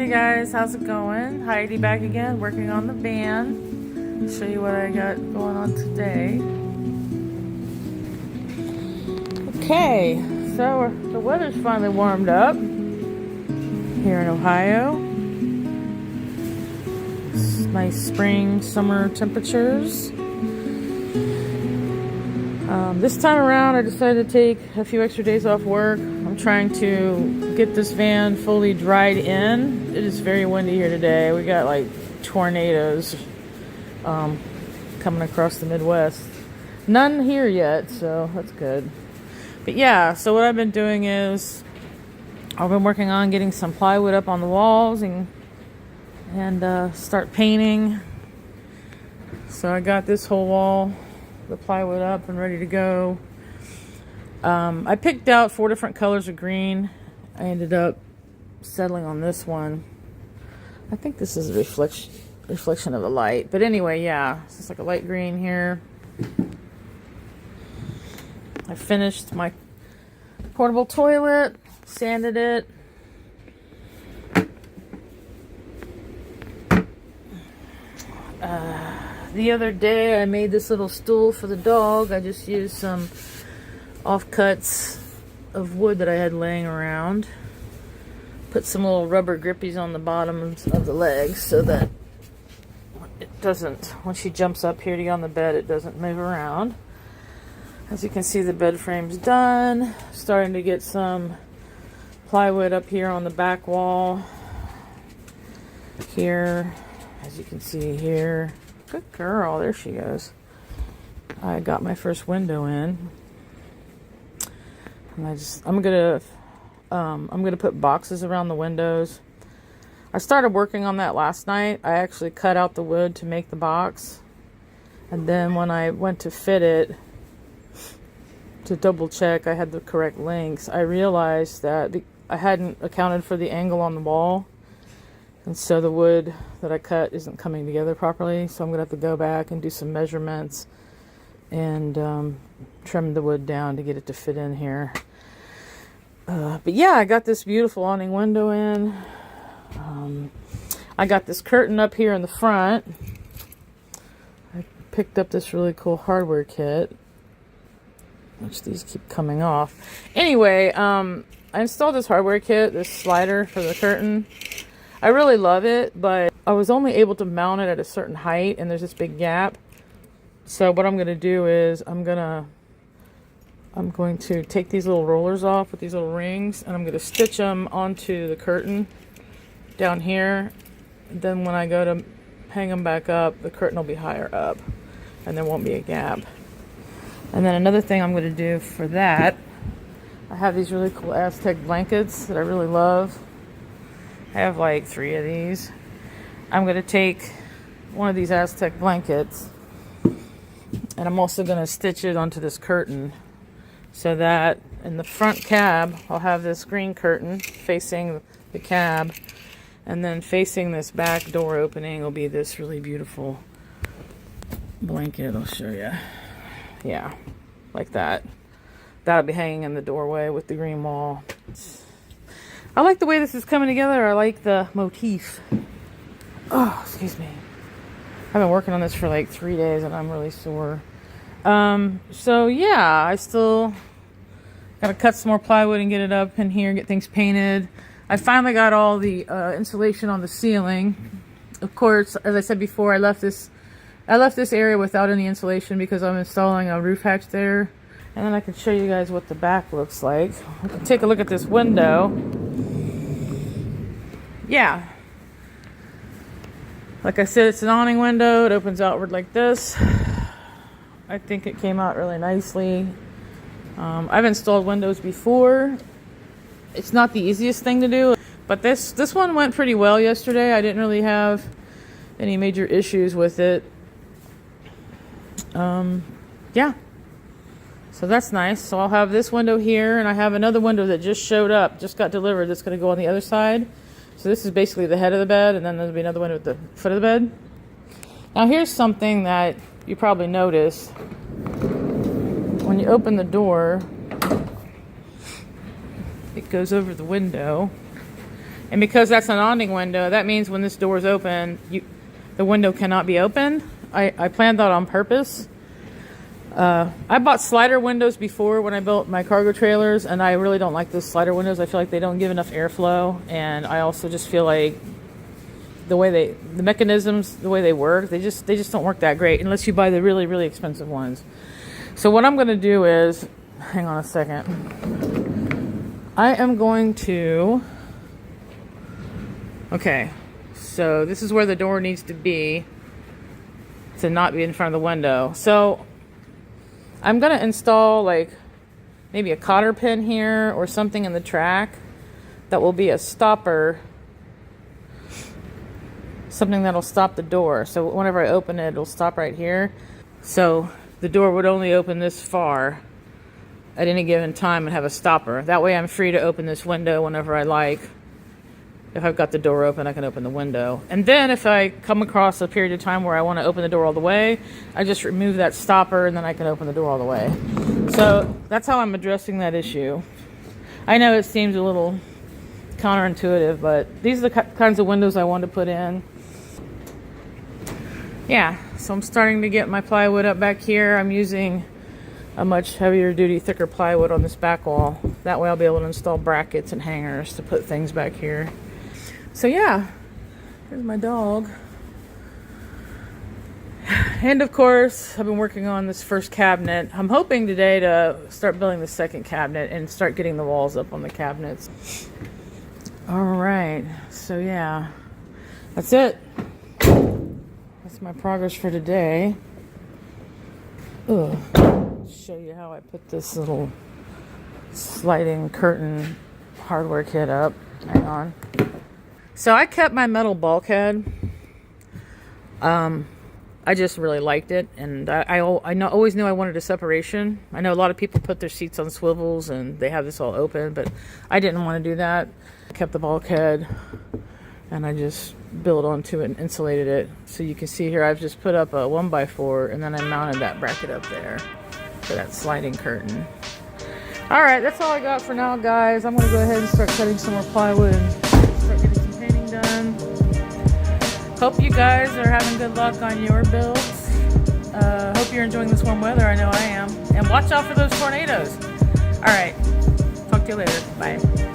Hey guys, how's it going? Heidi back again, working on the van. Show you what I got going on today. Okay, so the weather's finally warmed up here in Ohio. It's nice spring, summer temperatures. This time around, I decided to take a few extra days off work. I'm trying to get this van fully dried in. It is very windy here today. We got like tornadoes coming across the Midwest. None here yet, so that's good. But yeah, so what I've been doing is I've been working on getting some plywood up on the walls and start painting. So I got this whole wall, the plywood up and ready to go. I picked out 4 different colors of green. I ended up settling on this one. I think this is a reflection of the light. But anyway, yeah, it's just like a light green here. I finished my portable toilet, sanded it. The other day I made this little stool for the dog. I just used some offcuts of wood that I had laying around. Put some little rubber grippies on the bottoms of the legs so that it doesn't, when she jumps up here to get on the bed, it doesn't move around. As you can see, the bed frame's done. Starting to get some plywood up here on the back wall. Here, as you can see here. Good girl, there she goes. I got my first window in. And I'm gonna put boxes around the windows. I started working on that last night. I actually cut out the wood to make the box. And then when I went to fit it, to double check I had the correct lengths, I realized that I hadn't accounted for the angle on the wall. And so the wood that I cut isn't coming together properly. So I'm going to have to go back and do some measurements and trim the wood down to get it to fit in here. But yeah, I got this beautiful awning window in. I got this curtain up here in the front. I picked up this really cool hardware kit, which these keep coming off. Anyway, I installed this hardware kit, this slider for the curtain. I really love it, but I was only able to mount it at a certain height, and there's this big gap. So what I'm going to do is I'm going to take these little rollers off with these little rings, and I'm going to stitch them onto the curtain down here. Then when I go to hang them back up, the curtain will be higher up, and there won't be a gap. And then another thing I'm going to do for that, I have these really cool Aztec blankets that I really love. I have like 3 of these. I'm going to take one of these Aztec blankets and I'm also going to stitch it onto this curtain so that in the front cab I'll have this green curtain facing the cab, and then facing this back door opening will be this really beautiful blanket. I'll show you. Yeah, like that. That'll be hanging in the doorway with the green wall. I like the way this is coming together. I like the motif. Oh, excuse me. I've been working on this for like 3 days and I'm really sore. So yeah, I still gotta cut some more plywood and get it up in here, get things painted. I finally got all the insulation on the ceiling. Of course, as I said before, I left this area without any insulation because I'm installing a roof hatch there. And then I can show you guys what the back looks like. We can take a look at this window. Yeah. Like I said, it's an awning window. It opens outward like this. I think it came out really nicely. I've installed windows before. It's not the easiest thing to do, but this one went pretty well yesterday. I didn't really have any major issues with it. Yeah. So that's nice. So I'll have this window here, and I have another window that just showed up, just got delivered, that's going to go on the other side. So this is basically the head of the bed, and then there'll be another window at the foot of the bed. Now here's something that you probably noticed. When you open the door, it goes over the window. And because that's an awning window, that means when this door is open, the window cannot be opened. I planned that on purpose. I bought slider windows before when I built my cargo trailers, and I really don't like those slider windows. I feel like they don't give enough airflow, and I also just feel like the mechanisms, the way they work, they just don't work that great unless you buy the really, really expensive ones. So what I'm going to do is, hang on a second. I am going to, okay, so this is where the door needs to be to not be in front of the window. So I'm going to install like maybe a cotter pin here or something in the track that will be a stopper, something that'll stop the door. So whenever I open it, it'll stop right here. So the door would only open this far at any given time and have a stopper. That way I'm free to open this window whenever I like. If I've got the door open, I can open the window. And then if I come across a period of time where I want to open the door all the way, I just remove that stopper and then I can open the door all the way. So that's how I'm addressing that issue. I know it seems a little counterintuitive, but these are the kinds of windows I want to put in. Yeah, so I'm starting to get my plywood up back here. I'm using a much heavier duty, thicker plywood on this back wall. That way I'll be able to install brackets and hangers to put things back here. So yeah, here's my dog. And of course, I've been working on this first cabinet. I'm hoping today to start building the second cabinet and start getting the walls up on the cabinets. All right, so yeah, that's it. That's my progress for today. Ugh. Show you how I put this little sliding curtain hardware kit up. Hang on. So I kept my metal bulkhead. I just really liked it, and I always knew I wanted a separation. I know a lot of people put their seats on swivels and they have this all open, but I didn't want to do that. I kept the bulkhead and I just built onto it and insulated it. So you can see here I've just put up a 1x4 and then I mounted that bracket up there for that sliding curtain. All right, that's all I got for now, guys. I'm going to go ahead and start cutting some more plywood and start getting some painting done. Hope you guys are having good luck on your builds. Hope you're enjoying this warm weather. I know I am. And watch out for those tornadoes. All right, talk to you later. Bye.